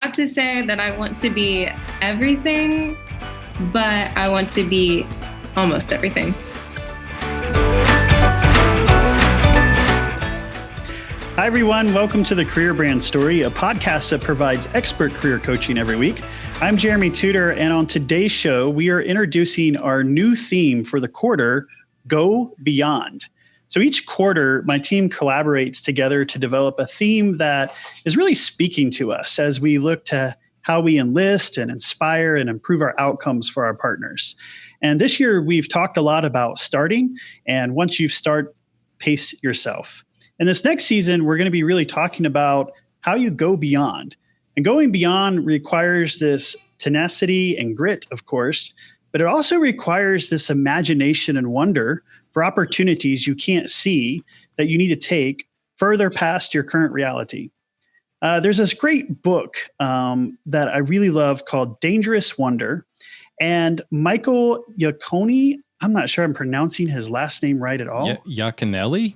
proud to say that I want to be everything, but I want to be almost everything. Hi, everyone. Welcome to the Career Brand Story, a podcast that provides expert career coaching every week. I'm Jeremy Tudor, and on today's show, we are introducing our new theme for the quarter, Go Beyond. So each quarter, my team collaborates together to develop a theme that is really speaking to us as we look to how we enlist and inspire and improve our outcomes for our partners. And this year, we've talked a lot about starting, and once you start, pace yourself. And this next season, we're going to be really talking about how you go beyond. And going beyond requires this tenacity and grit, of course, but it also requires this imagination and wonder for opportunities you can't see that you need to take further past your current reality. There's this great book that I really love called Dangerous Wonder. And Michael Yaconelli, I'm not sure I'm pronouncing his last name right at all. Yaconelli?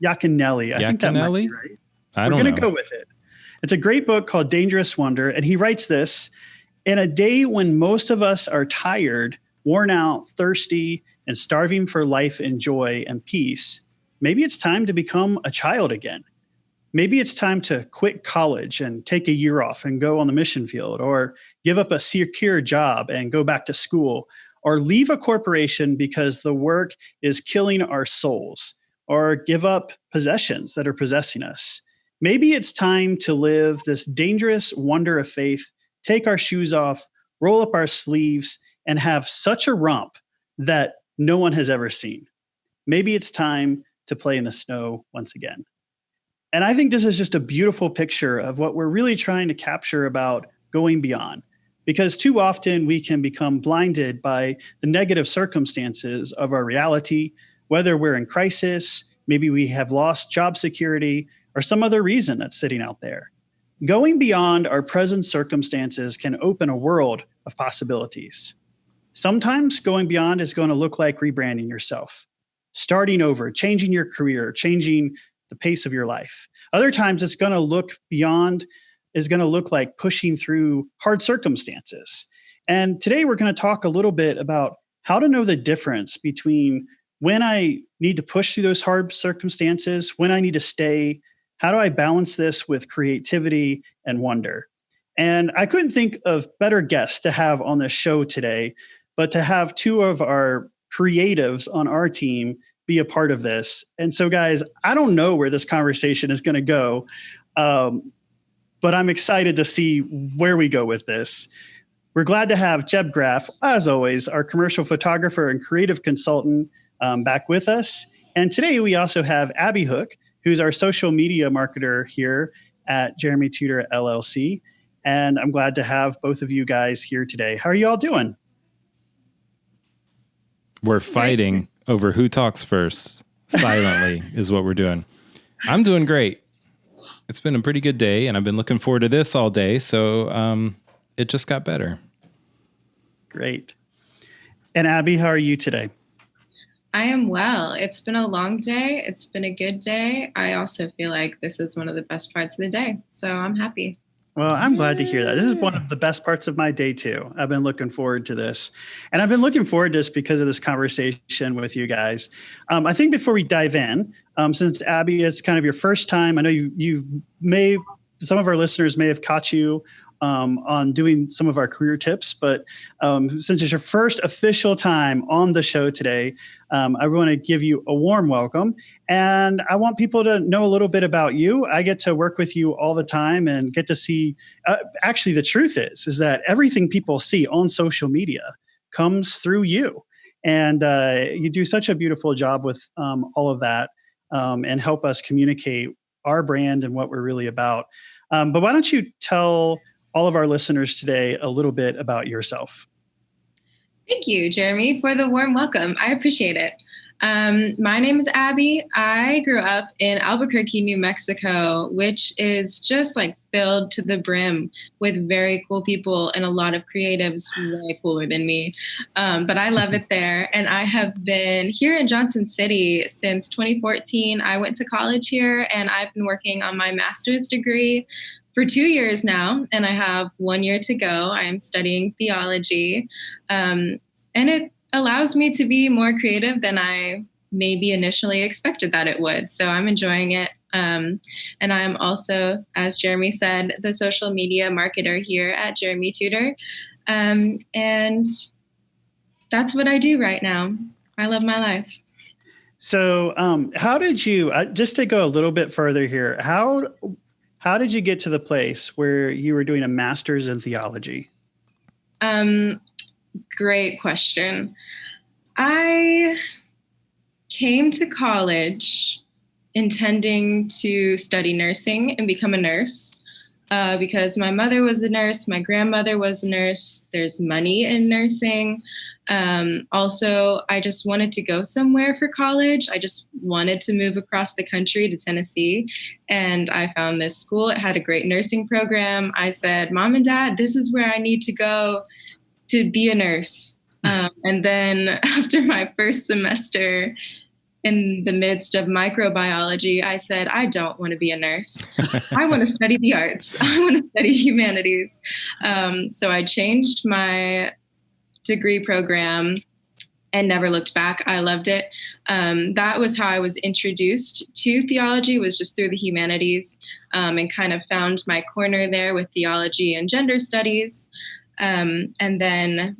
Yaconelli. I think that might be right. We're going to go with it. It's a great book called Dangerous Wonder. And he writes this: in a day when most of us are tired, worn out, thirsty, and starving for life and joy and peace, maybe it's time to become a child again. Maybe it's time to quit college and take a year off and go on the mission field, or give up a secure job and go back to school, or leave a corporation because the work is killing our souls, or give up possessions that are possessing us. Maybe it's time to live this dangerous wonder of faith, take our shoes off, roll up our sleeves, and have such a romp that no one has ever seen. Maybe it's time to play in the snow once again. And I think this is just a beautiful picture of what we're really trying to capture about going beyond. Because too often we can become blinded by the negative circumstances of our reality, whether we're in crisis, maybe we have lost job security, or some other reason that's sitting out there. Going beyond our present circumstances can open a world of possibilities. Sometimes going beyond is going to look like rebranding yourself, starting over, changing your career, changing the pace of your life. Other times it's going to look like pushing through hard circumstances. And today we're going to talk a little bit about how to know the difference between when I need to push through those hard circumstances, when I need to stay. How do I balance this with creativity and wonder? And I couldn't think of better guests to have on this show today, but to have two of our creatives on our team be a part of this. And so, guys, I don't know where this conversation is going to go, but I'm excited to see where we go with this. We're glad to have Jeb Graff, as always, our commercial photographer and creative consultant, back with us. And today we also have Abby Hook, who's our social media marketer here at Jeremy Tudor LLC. And I'm glad to have both of you guys here today. How are you all doing? We're fighting over who talks first. Silently is what we're doing. I'm doing great. It's been a pretty good day, and I've been looking forward to this all day. So it just got better. Great. And Abby, how are you today? I am well. It's been a long day. It's been a good day. I also feel like this is one of the best parts of the day. So I'm happy. Well, I'm glad to hear that. This is one of the best parts of my day, too. I've been looking forward to this. And I've been looking forward to this because of this conversation with you guys. I think before we dive in, since Abby, it's kind of your first time, I know some of our listeners may have caught you on doing some of our career tips, but since it's your first official time on the show today, I want to give you a warm welcome. And I want people to know a little bit about you. I get to work with you all the time and get to see, actually the truth is that everything people see on social media comes through you. And you do such a beautiful job with all of that and help us communicate our brand and what we're really about. But why don't you tell all of our listeners today a little bit about yourself? Thank you, Jeremy, for the warm welcome. I appreciate it. My name is Abby. I grew up in Albuquerque, New Mexico, which is just like filled to the brim with very cool people and a lot of creatives way cooler than me. But I love it there. And I have been here in Johnson City since 2014. I went to college here and I've been working on my master's degree for 2 years now, and I have 1 year to go. I am studying theology, and it allows me to be more creative than I maybe initially expected that it would. So I'm enjoying it. And I'm also, as Jeremy said, the social media marketer here at Jeremy Tudor. And that's what I do right now. I love my life. So how did you, just to go a little bit further here, how did you get to the place where you were doing a master's in theology? Great question. I came to college intending to study nursing and become a nurse because my mother was a nurse, my grandmother was a nurse. There's money in nursing. Also, I just wanted to go somewhere for college. I just wanted to move across the country to Tennessee. And I found this school. It had a great nursing program. I said, Mom and Dad, this is where I need to go to be a nurse. And then after my first semester in the midst of microbiology, I said, I don't want to be a nurse. I want to study the arts. I want to study humanities. So I changed my degree program and never looked back. I loved it. That was how I was introduced to theology, was just through the humanities, and kind of found my corner there with theology and gender studies. And then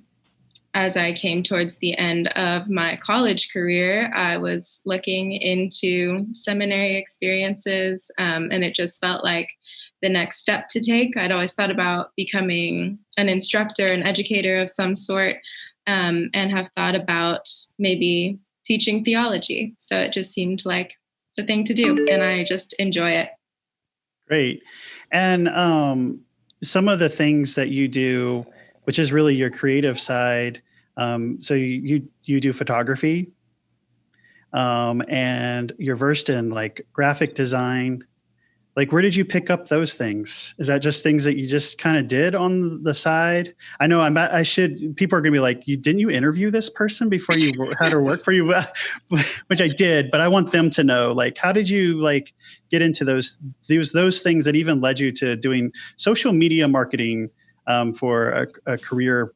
as I came towards the end of my college career, I was looking into seminary experiences, and it just felt like the next step to take. I'd always thought about becoming an instructor, an educator of some sort, and have thought about maybe teaching theology. So it just seemed like the thing to do, and I just enjoy it. Great. And some of the things that you do, which is really your creative side. So you do photography, and you're versed in like graphic design. Like, where did you pick up those things? Is that just things that you just kind of did on the side? I know people are going to be like, didn't you interview this person before you had her work for you? Which I did, but I want them to know, like, how did you like get into those things that even led you to doing social media marketing for a career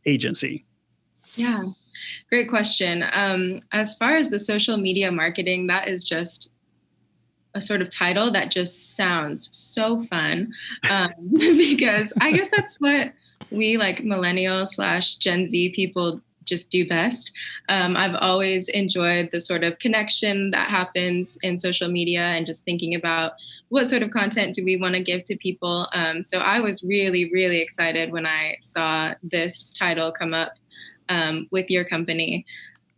agency? Yeah, great question. As far as the social media marketing, that is just a sort of title that just sounds so fun, because I guess that's what we like millennial / Gen Z people just do best. I've always enjoyed the sort of connection that happens in social media and just thinking about what sort of content do we want to give to people. So I was really, really excited when I saw this title come up with your company.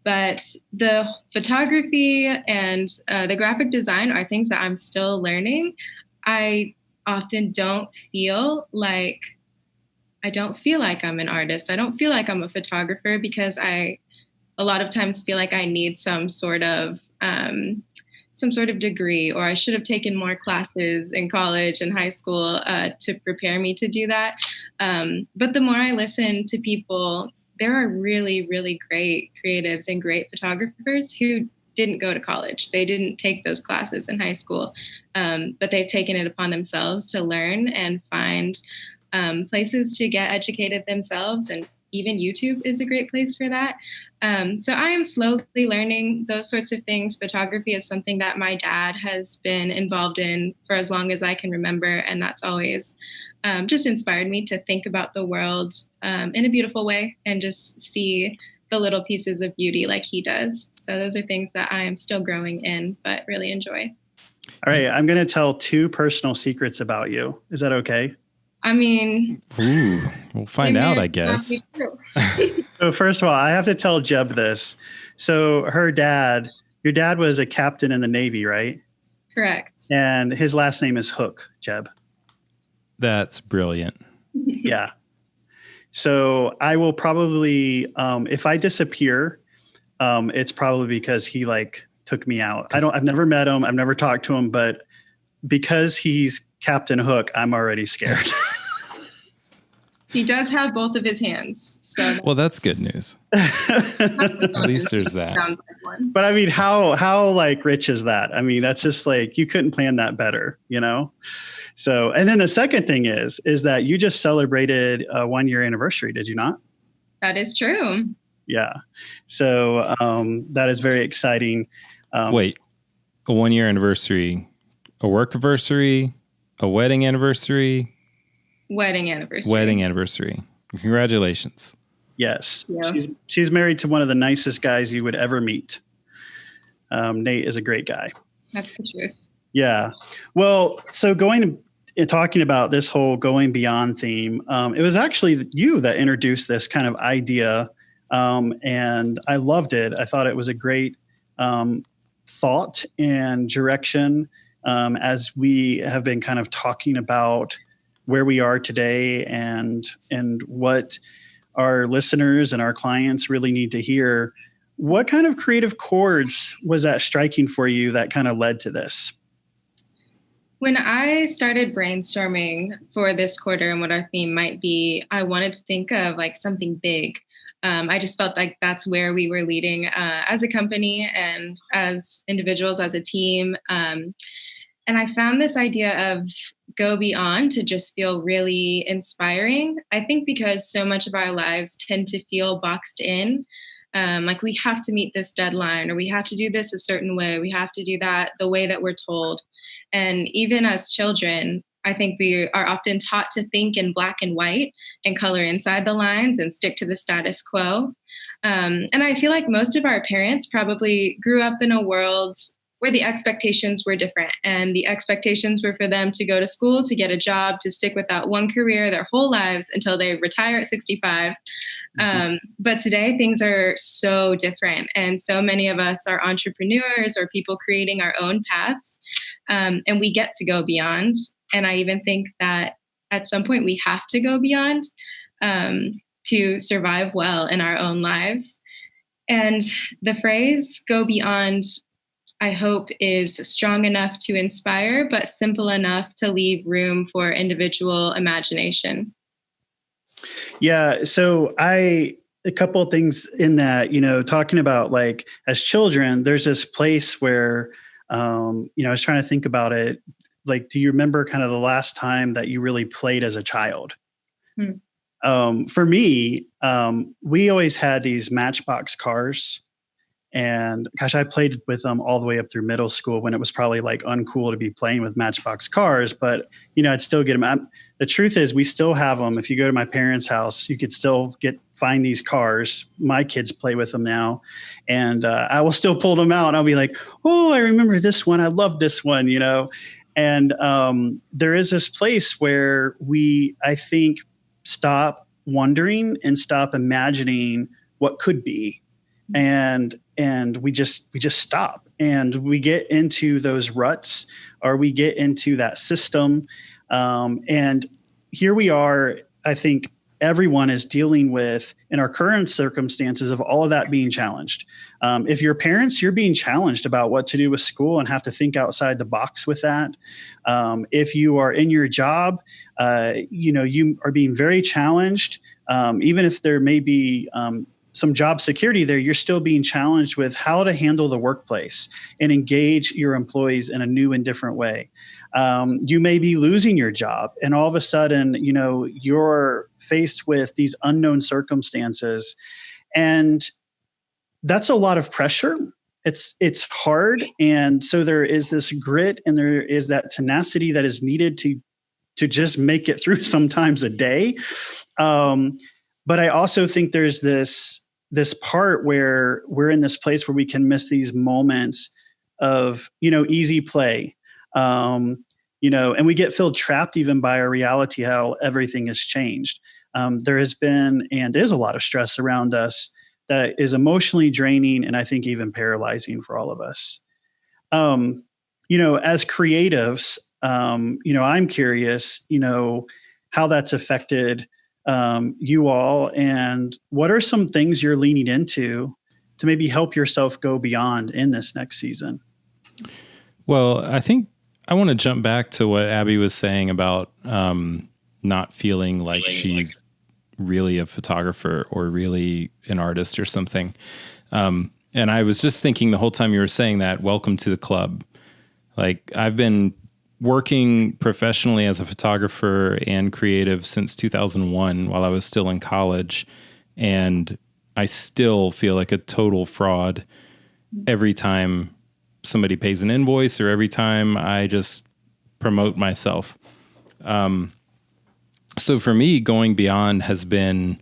But the photography and the graphic design are things that I'm still learning. I often don't feel like I'm an artist. I don't feel like I'm a photographer because I a lot of times feel like I need some sort of degree, or I should have taken more classes in college and high school to prepare me to do that. But the more I listen to people, there are really, really great creatives and great photographers who didn't go to college. They didn't take those classes in high school, but they've taken it upon themselves to learn and find places to get educated themselves. And even YouTube is a great place for that. So I am slowly learning those sorts of things. Photography is something that my dad has been involved in for as long as I can remember. And that's always just inspired me to think about the world in a beautiful way and just see the little pieces of beauty like he does. So those are things that I am still growing in, but really enjoy. All right. I'm going to tell 2 personal secrets about you. Is that okay? I mean, we'll find out, I guess. So first of all, I have to tell Jeb this. So your dad was a captain in the Navy, right? Correct. And his last name is Hook, Jeb. That's brilliant. Yeah. So I will probably, if I disappear, it's probably because he like took me out. I've never met him. I've never talked to him, but because he's Captain Hook, I'm already scared. He does have both of his hands. So well, that's good news. At least there's that. Sounds like one. But I mean, how like rich is that? I mean, that's just like, you couldn't plan that better, you know? So, and then the second thing is that you just celebrated a 1-year anniversary, did you not? That is true. Yeah. So that is very exciting. Wait, a 1-year anniversary, a work anniversary, a wedding anniversary? Wedding anniversary. Wedding anniversary. Congratulations. Yes. Yeah. She's married to one of the nicest guys you would ever meet. Nate is a great guy. That's the truth. Yeah. Well, so talking about this whole going beyond theme, it was actually you that introduced this kind of idea. And I loved it. I thought it was a great thought and direction as we have been kind of talking about where we are today and what our listeners and our clients really need to hear. What kind of creative chords was that striking for you that kind of led to this? When I started brainstorming for this quarter and what our theme might be, I wanted to think of like something big. I just felt like that's where we were leading as a company and as individuals, as a team. And I found this idea of go beyond to just feel really inspiring. I think because so much of our lives tend to feel boxed in, like we have to meet this deadline, or we have to do this a certain way, we have to do that the way that we're told. And even as children, I think we are often taught to think in black and white and color inside the lines and stick to the status quo. And I feel like most of our parents probably grew up in a world where the expectations were different, and the expectations were for them to go to school, to get a job, to stick with that one career their whole lives until they retire at 65. But today things are so different, and so many of us are entrepreneurs or people creating our own paths, and we get to go beyond. And I even think that at some point we have to go beyond to survive well in our own lives. And the phrase "go beyond," I hope, is strong enough to inspire, but simple enough to leave room for individual imagination. Yeah. So a couple of things in that, talking about like as children, there's this place where, I was trying to think about it. Like, do you remember kind of the last time that you really played as a child? For me, we always had these Matchbox cars. And gosh, I played with them all the way up through middle school when it was probably like uncool to be playing with Matchbox cars, but I'd still get them. The truth is we still have them. If you go to my parents' house, you could still find these cars. My kids play with them now, and I will still pull them out and I'll be like, oh, I remember this one. I love this one, and there is this place where we, I think, stop wondering and stop imagining what could be. And we just stop, and we get into those ruts, or we get into that system. And here we are, I think everyone is dealing with, in our current circumstances, of all of that being challenged. If you're parents, you're being challenged about what to do with school and have to think outside the box with that. If you are in your job, you are being very challenged. Even if there may be some job security there, you're still being challenged with how to handle the workplace and engage your employees in a new and different way. You may be losing your job, and all of a sudden, you're faced with these unknown circumstances, and that's a lot of pressure. It's hard, and so there is this grit, and there is that tenacity that is needed to just make it through sometimes a day. But I also think there's this part where we're in this place where we can miss these moments of, easy play, and we get feel trapped even by our reality, how everything has changed. There has been and is a lot of stress around us that is emotionally draining, and I think even paralyzing for all of us. As creatives, I'm curious, how that's affected you all, and what are some things you're leaning into to maybe help yourself go beyond in this next season? Well, I think I want to jump back to what Abby was saying about not feeling like she's really a photographer or really an artist or something. And I was just thinking the whole time you were saying that, welcome to the club. Like, I've been working professionally as a photographer and creative since 2001 while I was still in college. And I still feel like a total fraud every time somebody pays an invoice or every time I just promote myself. So for me, going beyond has been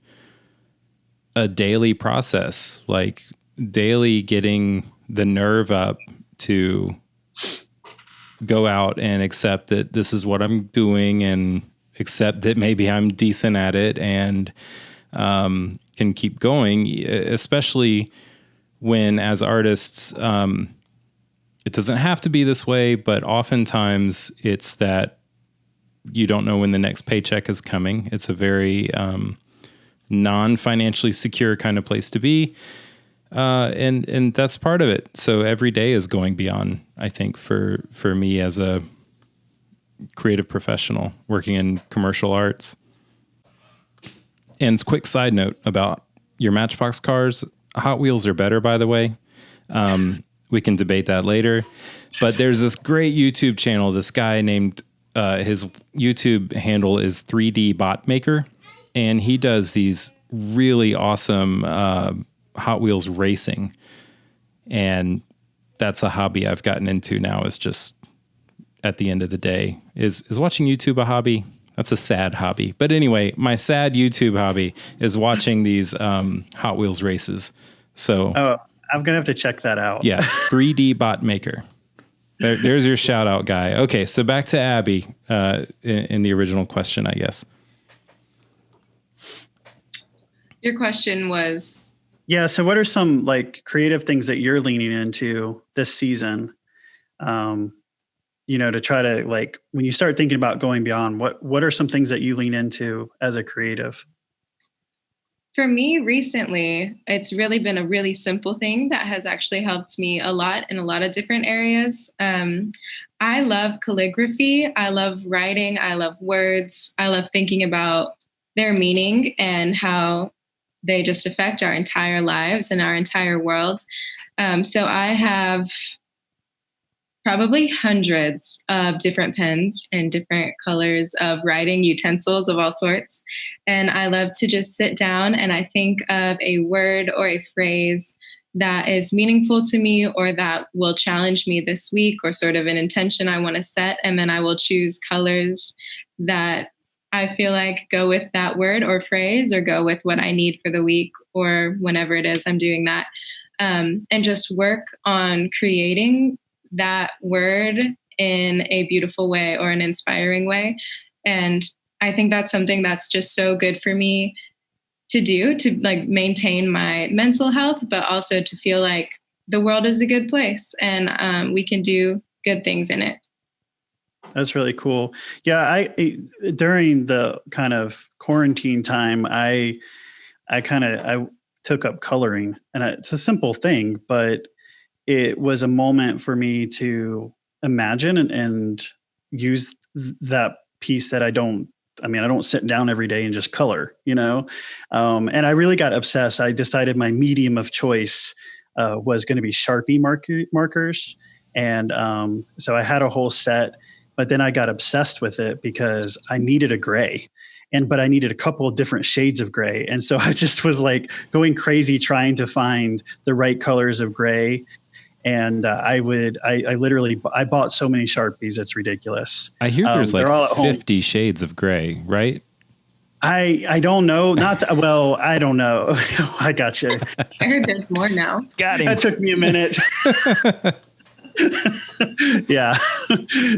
a daily process, like daily getting the nerve up to go out and accept that this is what I'm doing and accept that maybe I'm decent at it and can keep going, especially when as artists, it doesn't have to be this way, but oftentimes it's that you don't know when the next paycheck is coming. It's a very non-financially secure kind of place to be. And that's part of it. So every day is going beyond, I think, for me as a creative professional working in commercial arts. And quick side note about your Matchbox cars. Hot Wheels are better, by the way. We can debate that later. But there's this great YouTube channel. This guy named, his YouTube handle is 3D Bot Maker. And he does these really awesome Hot Wheels racing. And that's a hobby I've gotten into now, is just at the end of the day. Is watching YouTube a hobby? That's a sad hobby. But anyway, my sad YouTube hobby is watching these Hot Wheels races. So I'm going to have to check that out. Yeah, 3D Bot Maker. There's your shout out guy. Okay, so back to Abby in the original question, I guess. Your question was? Yeah, so what are some like creative things that you're leaning into this season? To try to, like, when you start thinking about going beyond, what are some things that you lean into as a creative? For me, recently, it's really been a really simple thing that has actually helped me a lot in a lot of different areas. I love calligraphy. I love writing. I love words. I love thinking about their meaning and how they just affect our entire lives and our entire world. So I have probably hundreds of different pens and different colors of writing utensils of all sorts. And I love to just sit down and I think of a word or a phrase that is meaningful to me or that will challenge me this week, or sort of an intention I want to set. And then I will choose colors that I feel like go with that word or phrase, or go with what I need for the week or whenever it is I'm doing that. And just work on creating that word in a beautiful way or an inspiring way. And I think that's something that's just so good for me to do, to like maintain my mental health, but also to feel like the world is a good place and we can do good things in it. That's really cool. Yeah, I during the kind of quarantine time, I took up coloring, and it's a simple thing, but it was a moment for me to imagine and use that piece that I don't sit down every day and just color, and I really got obsessed. I decided my medium of choice was going to be Sharpie markers. And so I had a whole set, but then I got obsessed with it because I needed a gray. But I needed a couple of different shades of gray. And so I just was like going crazy trying to find the right colors of gray. And I bought so many Sharpies, it's ridiculess. I hear there's like 50 shades of gray, right? I don't know. Well, I don't know. I got you. I heard there's more now. Got him. That took me a minute. Yeah.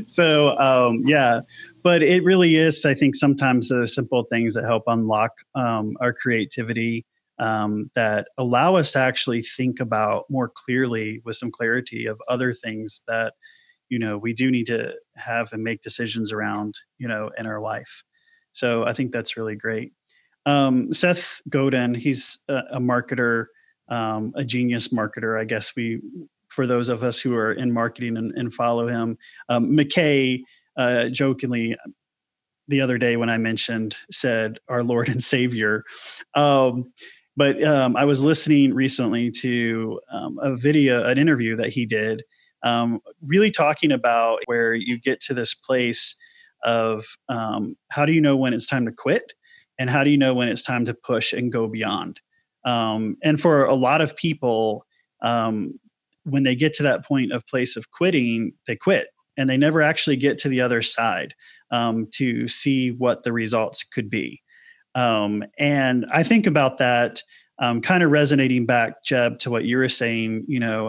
So, yeah. But it really is, I think, sometimes the simple things that help unlock our creativity, that allow us to actually think about more clearly, with some clarity, of other things that, we do need to have and make decisions around, in our life. So I think that's really great. Seth Godin, he's a marketer, a genius marketer, I guess, for those of us who are in marketing and follow him. McKay, jokingly, the other day when I said our Lord and Savior. But I was listening recently to an interview that he did, really talking about where you get to this place of how do you know when it's time to quit, and how do you know when it's time to push and go beyond. And for a lot of people, when they get to that place of quitting, they quit and they never actually get to the other side to see what the results could be. And I think about that, kind of resonating back, Jeb, to what you were saying,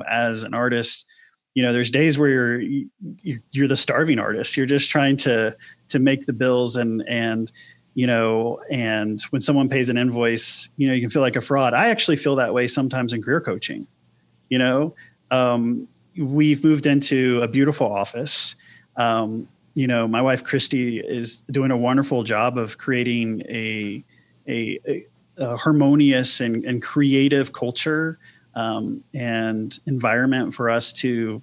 as an artist, there's days where you're the starving artist. You're just trying to make the bills and and when someone pays an invoice, you can feel like a fraud. I actually feel that way sometimes in career coaching. We've moved into a beautiful office. My wife, Christy, is doing a wonderful job of creating a harmonious and creative culture and environment for us to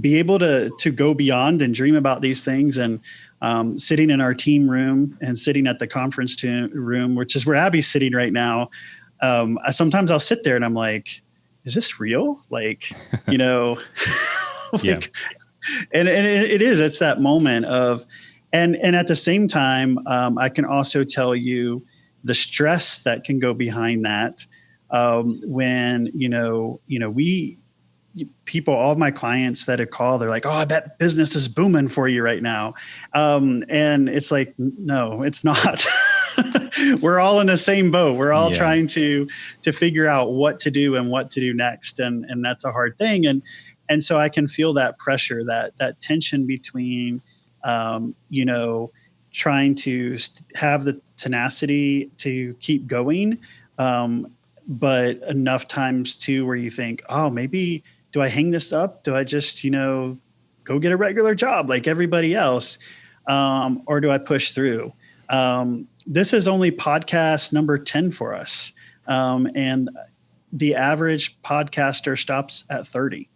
be able to go beyond and dream about these things. And sitting in our team room and sitting at the conference room, which is where Abby's sitting right now, sometimes I'll sit there and I'm like, is this real? like, Yeah. And it is, it's that moment of, and at the same time, I can also tell you the stress that can go behind that. When, people, all of my clients that have called, they're like, oh, I bet business is booming for you right now. And it's like, no, it's not. We're all in the same boat. We're all trying to figure out what to do and what to do next. And that's a hard thing. And so I can feel that pressure, that tension between, trying to have the tenacity to keep going, but enough times too where you think, oh, maybe do I hang this up? Do I just, go get a regular job like everybody else? Or do I push through? This is only podcast number 10 for us. And the average podcaster stops at 30.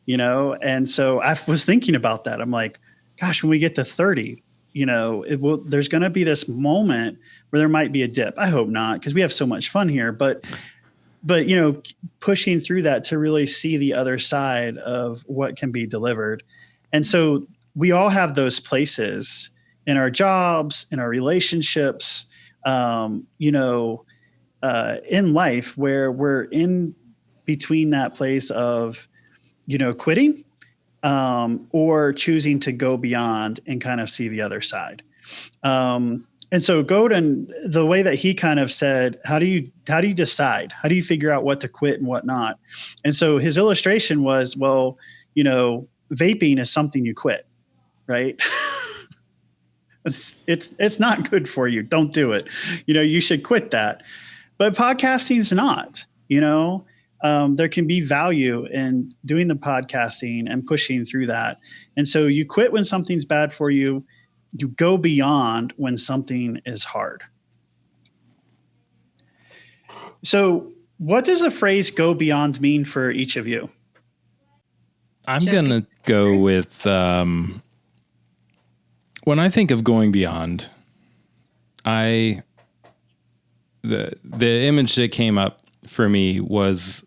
And so I was thinking about that. I'm like, gosh, when we get to 30, there's going to be this moment where there might be a dip. I hope not, because we have so much fun here, but pushing through that to really see the other side of what can be delivered. And so we all have those places in our jobs, in our relationships, in life where we're in between that place of, quitting, or choosing to go beyond and kind of see the other side. And so Godin, the way that he kind of said, how do you decide? How do you figure out what to quit and what not? And so his illustration was, well, vaping is something you quit, right? It's not good for you. Don't do it. You should quit that. But podcasting is not, there can be value in doing the podcasting and pushing through that. And so you quit when something's bad for you. You go beyond when something is hard. So what does the phrase go beyond mean for each of you? I'm going to go with, when I think of going beyond, the image that came up for me was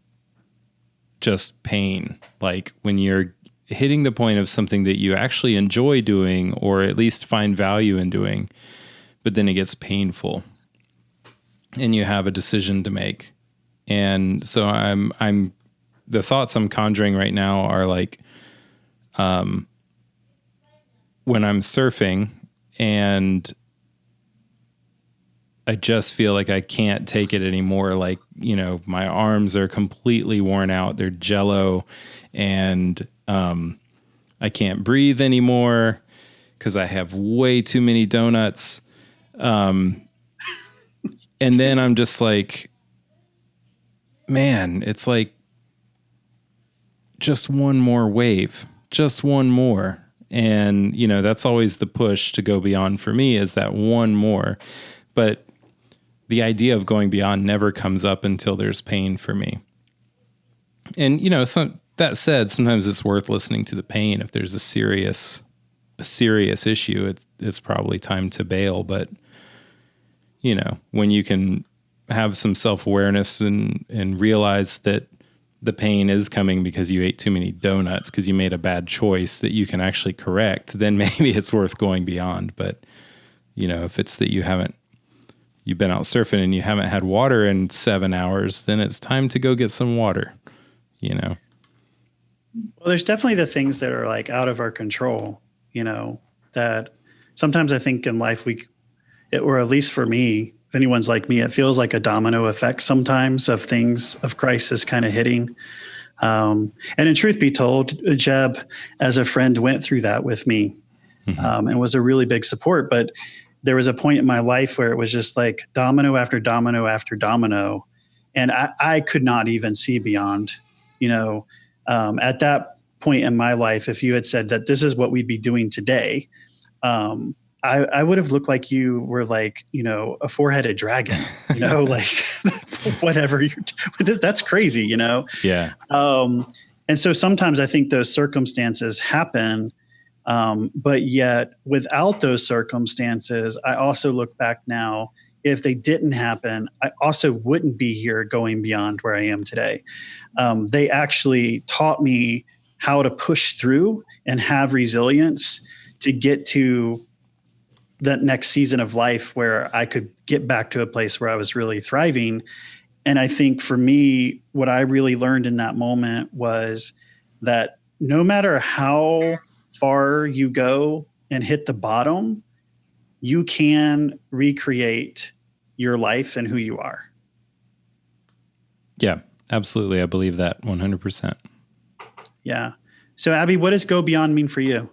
just pain. Like when you're hitting the point of something that you actually enjoy doing, or at least find value in doing, but then it gets painful and you have a decision to make. And so the thoughts I'm conjuring right now are like, when I'm surfing and I just feel like I can't take it anymore. Like, my arms are completely worn out. They're jello, and I can't breathe anymore because I have way too many donuts. And then I'm just like, man, it's like just one more wave, just one more. And, that's always the push to go beyond for me, is that one more. But the idea of going beyond never comes up until there's pain for me. And, that said, sometimes it's worth listening to the pain if there's a serious issue. it's probably time to bail. But, when you can have some self-awareness and realize that the pain is coming because you ate too many donuts because you made a bad choice that you can actually correct, then maybe it's worth going beyond. But, if it's that you've been out surfing and you haven't had water in 7 hours, then it's time to go get some water, Well, there's definitely the things that are like out of our control, that sometimes I think in life or at least for me, if anyone's like me, it feels like a domino effect sometimes of things, of crisis kind of hitting. And in truth be told, Jeb, as a friend, went through that with me, and was a really big support. But there was a point in my life where it was just like domino after domino after domino. And I could not even see beyond, at that point in my life, if you had said that this is what we'd be doing today, I would have looked like you were like, a four-headed dragon, like whatever. That's crazy, Yeah. And so sometimes I think those circumstances happen, but yet without those circumstances, I also look back now, if they didn't happen, I also wouldn't be here going beyond where I am today. They actually taught me how to push through and have resilience to get to that next season of life where I could get back to a place where I was really thriving. And I think for me, what I really learned in that moment was that no matter how far you go and hit the bottom, you can recreate your life and who you are. Yeah, absolutely. I believe that 100%. Yeah. So Abby, what does go beyond mean for you?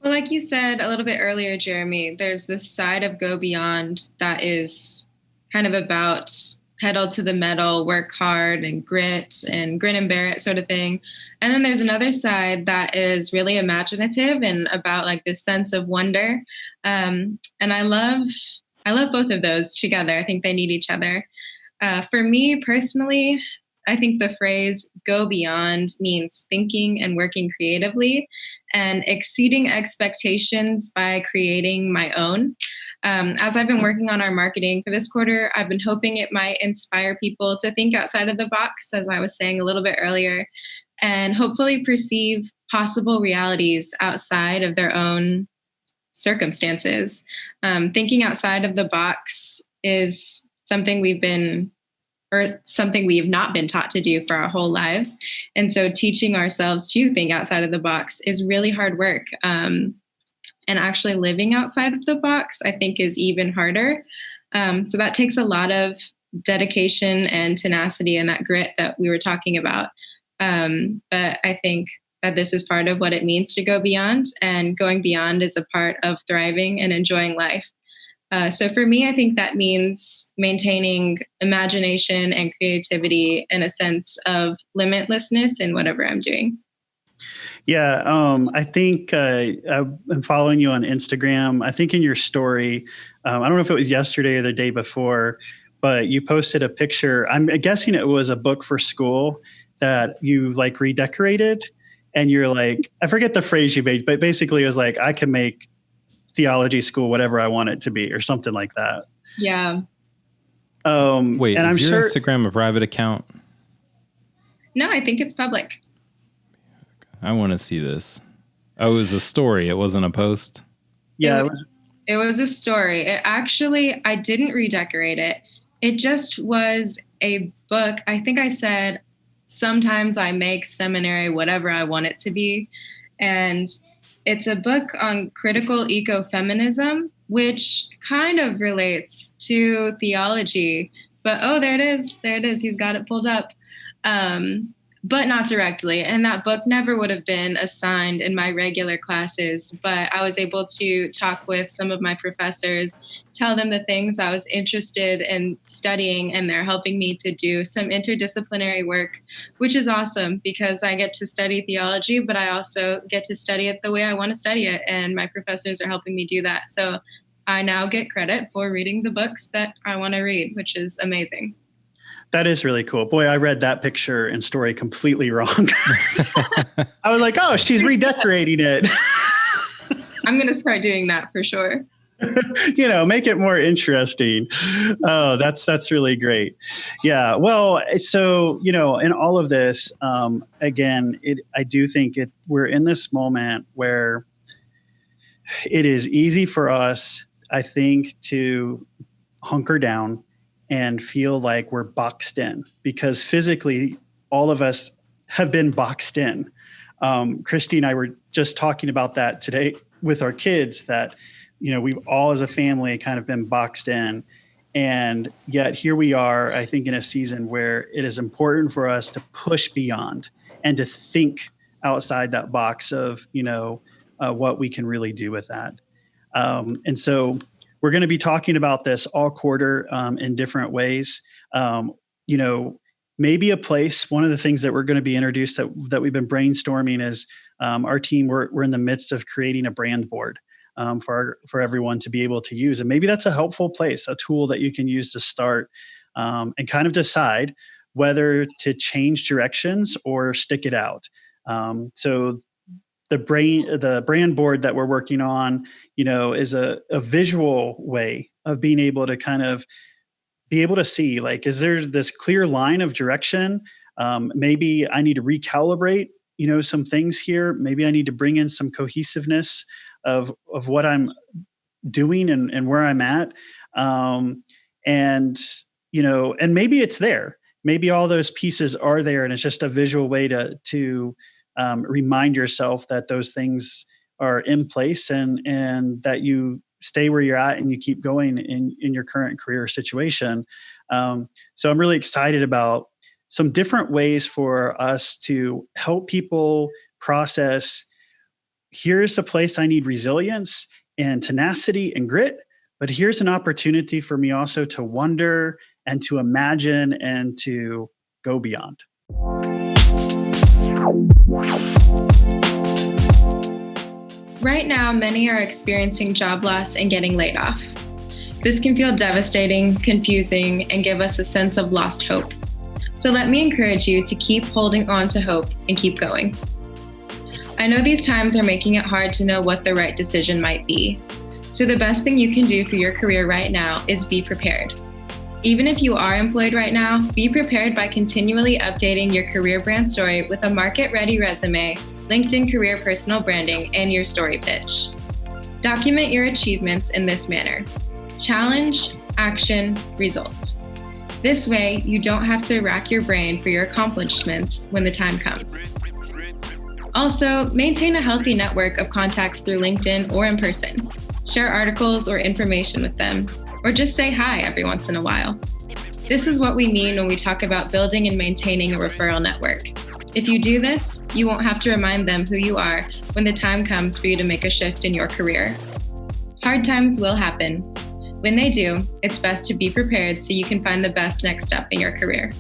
Well, like you said a little bit earlier, Jeremy, there's this side of Go Beyond that is kind of about pedal to the metal, work hard and grit and grin and bear it sort of thing. And then there's another side that is really imaginative and about like this sense of wonder. And I love both of those together. I think they need each other. For me personally, I think the phrase go beyond means thinking and working creatively and exceeding expectations by creating my own. As I've been working on our marketing for this quarter, I've been hoping it might inspire people to think outside of the box, as I was saying a little bit earlier, and hopefully perceive possible realities outside of their own circumstances. Thinking outside of the box is something we've not been taught to do for our whole lives. And so teaching ourselves to think outside of the box is really hard work. And actually living outside of the box, I think, is even harder. So that takes a lot of dedication and tenacity and that grit that we were talking about. But I think that this is part of what it means to go beyond, and going beyond is a part of thriving and enjoying life. So for me, I think that means maintaining imagination and creativity and a sense of limitlessness in whatever I'm doing. Yeah, I think I'm following you on Instagram. I think in your story, I don't know if it was yesterday or the day before, but you posted a picture. I'm guessing it was a book for school that you like redecorated. And you're like, I forget the phrase you made, but basically it was like, I can make theology school whatever I want it to be or something like that. Yeah. Wait, and is your Instagram a private account? No, I think it's public. I want to see this. Oh, it was a story. It wasn't a post. Yeah, it was a story. I didn't redecorate it. It just was a book. I think I said, sometimes I make seminary whatever I want it to be. And it's a book on critical ecofeminism, which kind of relates to theology. But, oh, there it is. There it is. He's got it pulled up. But not directly. And that book never would have been assigned in my regular classes. But I was able to talk with some of my professors, tell them the things I was interested in studying, and they're helping me to do some interdisciplinary work, which is awesome because I get to study theology, but I also get to study it the way I want to study it. And my professors are helping me do that. So I now get credit for reading the books that I want to read, which is amazing. That is really cool. Boy, I read that picture and story completely wrong. I was like, oh, she's redecorating it. I'm going to start doing that for sure. Make it more interesting. Oh, that's really great. Yeah. Well, so, in all of this, again, I do think we're in this moment where it is easy for us, I think, to hunker down and feel like we're boxed in, because physically all of us have been boxed in. Christy and I were just talking about that today with our kids, that we've all as a family kind of been boxed in. And yet here we are, I think, in a season where it is important for us to push beyond and to think outside that box of, what we can really do with that. And so we're going to be talking about this all quarter in different ways. Maybe a place, one of the things that we're going to be introduced that we've been brainstorming is our team, we're in the midst of creating a brand board for everyone to be able to use. And maybe that's a helpful place, a tool that you can use to start and kind of decide whether to change directions or stick it out. So the brand board that we're working on, is a visual way of being able to kind of be able to see, like, is there this clear line of direction? Maybe I need to recalibrate, some things here. Maybe I need to bring in some cohesiveness of what I'm doing and where I'm at. And maybe it's there. Maybe all those pieces are there, and it's just a visual way to remind yourself that those things are in place and that you stay where you're at and you keep going in your current career situation. So I'm really excited about some different ways for us to help people process, here's a place I need resilience and tenacity and grit, but here's an opportunity for me also to wonder and to imagine and to go beyond. Right now, many are experiencing job loss and getting laid off. This can feel devastating, confusing, and give us a sense of lost hope. So let me encourage you to keep holding on to hope and keep going. I know these times are making it hard to know what the right decision might be. So the best thing you can do for your career right now is be prepared. Even if you are employed right now, be prepared by continually updating your career brand story with a market-ready resume, LinkedIn career personal branding, and your story pitch. Document your achievements in this manner: challenge, action, result. This way, you don't have to rack your brain for your accomplishments when the time comes. Also, maintain a healthy network of contacts through LinkedIn or in person. Share articles or information with them, or just say hi every once in a while. This is what we mean when we talk about building and maintaining a referral network. If you do this, you won't have to remind them who you are when the time comes for you to make a shift in your career. Hard times will happen. When they do, it's best to be prepared so you can find the best next step in your career.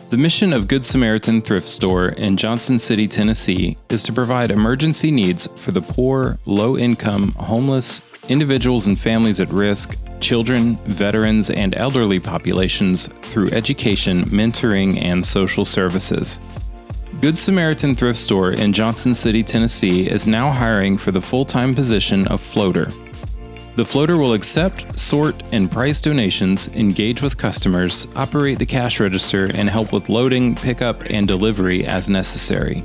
The mission of Good Samaritan Thrift Store in Johnson City, Tennessee, is to provide emergency needs for the poor, low-income, homeless, individuals and families at risk, children, veterans, and elderly populations through education, mentoring, and social services. Good Samaritan Thrift Store in Johnson City, Tennessee is now hiring for the full-time position of floater. The floater will accept, sort, and price donations, engage with customers, operate the cash register, and help with loading, pickup, and delivery as necessary.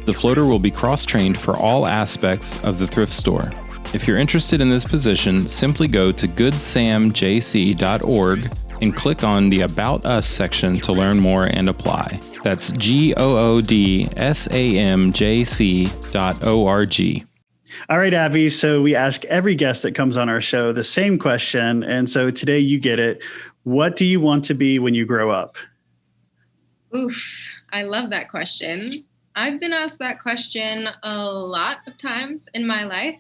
The floater will be cross-trained for all aspects of the thrift store. If you're interested in this position, simply go to goodsamjc.org and click on the About Us section to learn more and apply. That's goodsamjc.org. All right, Abby. So we ask every guest that comes on our show the same question. And so today you get it. What do you want to be when you grow up? Oof, I love that question. I've been asked that question a lot of times in my life.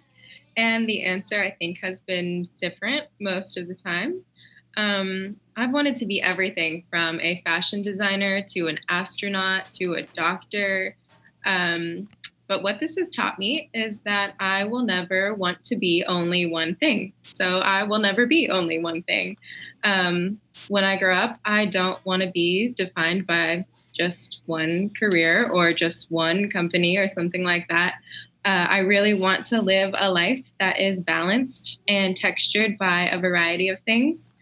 And the answer, I think, has been different most of the time. I've wanted to be everything from a fashion designer to an astronaut to a doctor. But what this has taught me is that I will never want to be only one thing. So I will never be only one thing. When I grow up, I don't want to be defined by just one career or just one company or something like that. I really want to live a life that is balanced and textured by a variety of things.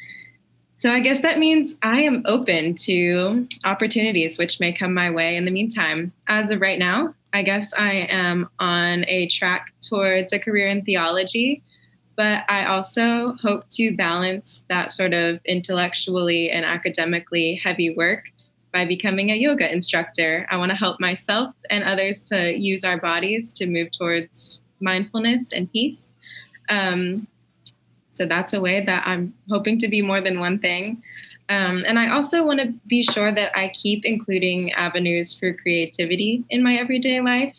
So I guess that means I am open to opportunities which may come my way in the meantime. As of right now, I guess I am on a track towards a career in theology, but I also hope to balance that sort of intellectually and academically heavy work by becoming a yoga instructor. I want to help myself and others to use our bodies to move towards mindfulness and peace. So that's a way that I'm hoping to be more than one thing. And I also want to be sure that I keep including avenues for creativity in my everyday life.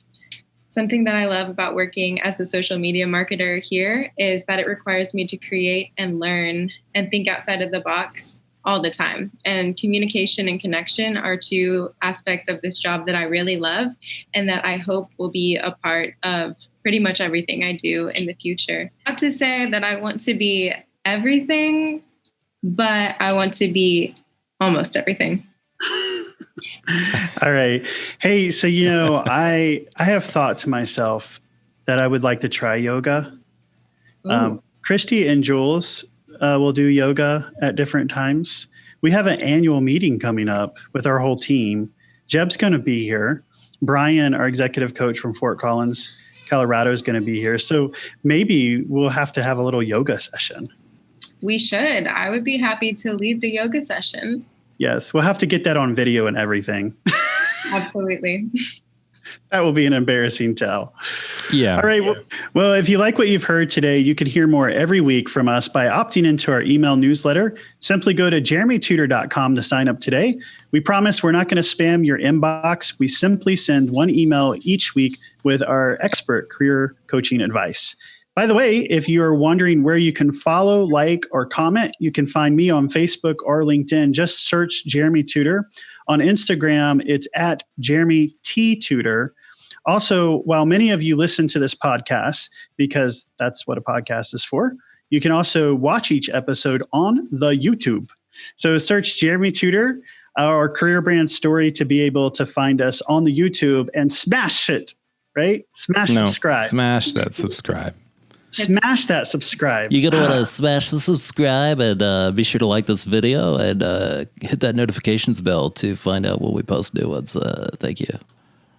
Something that I love about working as the social media marketer here is that it requires me to create and learn and think outside of the box all the time. And communication and connection are two aspects of this job that I really love and that I hope will be a part of pretty much everything I do in the future. Not to say that I want to be everything, but I want to be almost everything. All right. Hey, so, I have thought to myself that I would like to try yoga. Christy and Jules will do yoga at different times. We have an annual meeting coming up with our whole team. Jeb's going to be here. Brian, our executive coach from Fort Collins, Colorado, is going to be here. So maybe we'll have to have a little yoga session. We should. I would be happy to lead the yoga session. Yes, we'll have to get that on video and everything. Absolutely. That will be an embarrassing tell. Yeah. All right. Well, if you like what you've heard today, you can hear more every week from us by opting into our email newsletter. Simply go to jeremytudor.com to sign up today. We promise we're not going to spam your inbox. We simply send one email each week with our expert career coaching advice. By the way, if you're wondering where you can follow, like, or comment, you can find me on Facebook or LinkedIn. Just search Jeremy Tudor. On Instagram, it's at Jeremy T. Tudor. Also, while many of you listen to this podcast, because that's what a podcast is for, you can also watch each episode on the YouTube. So search Jeremy Tudor, our career brand story, to be able to find us on the YouTube and smash it, right? Subscribe. Smash that subscribe. Smash that subscribe. You're going to want to smash the subscribe and be sure to like this video and hit that notifications bell to find out when we post new ones. Thank you.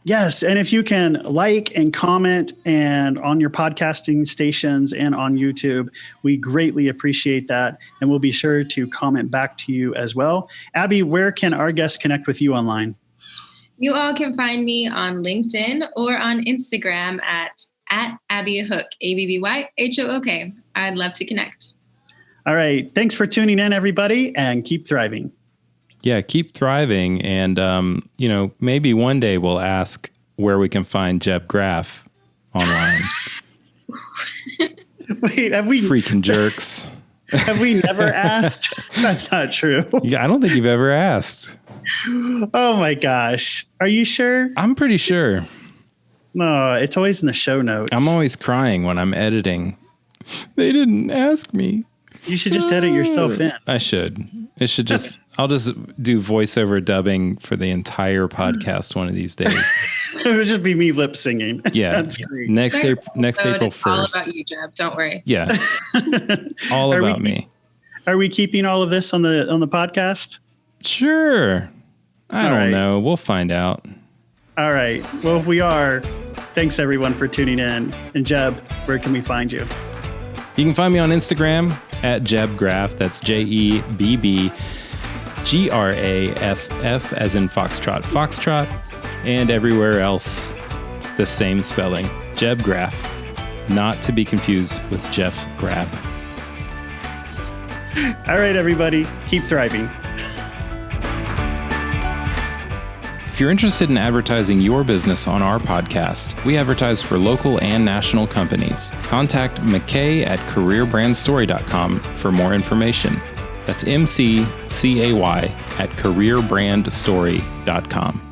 Yes. And if you can like and comment and on your podcasting stations and on YouTube, we greatly appreciate that. And we'll be sure to comment back to you as well. Abby, where can our guests connect with you online? You all can find me on LinkedIn or on Instagram at Abby Hook, ABBYHOOK. I'd love to connect. All right. Thanks for tuning in, everybody, and keep thriving. Yeah, keep thriving. And, maybe one day we'll ask where we can find Jeb Graff online. Wait, have we... Freaking jerks. Have we never asked? That's not true. Yeah, I don't think you've ever asked. Oh, my gosh. Are you sure? I'm pretty sure. No, it's always in the show notes. I'm always crying when I'm editing. They didn't ask me. You should just edit yourself in. I should. It should just, I'll just do voiceover dubbing for the entire podcast one of these days. It would just be me lip singing. Yeah. That's great. Next April 1st. All about you, Jeb. Don't worry. Yeah. All about me. Are we keeping all of this on the podcast? Sure. I don't know. We'll find out. All right. Well, if we are, thanks everyone for tuning in. And Jeb, where can we find you? You can find me on Instagram at Jeb Graff. That's JEBBGRAFF as in Foxtrot. And everywhere else, the same spelling. Jeb Graff. Not to be confused with Jeff Grab. All right, everybody. Keep thriving. If you're interested in advertising your business on our podcast, we advertise for local and national companies. Contact McKay at careerbrandstory.com for more information. That's MCCAY at careerbrandstory.com.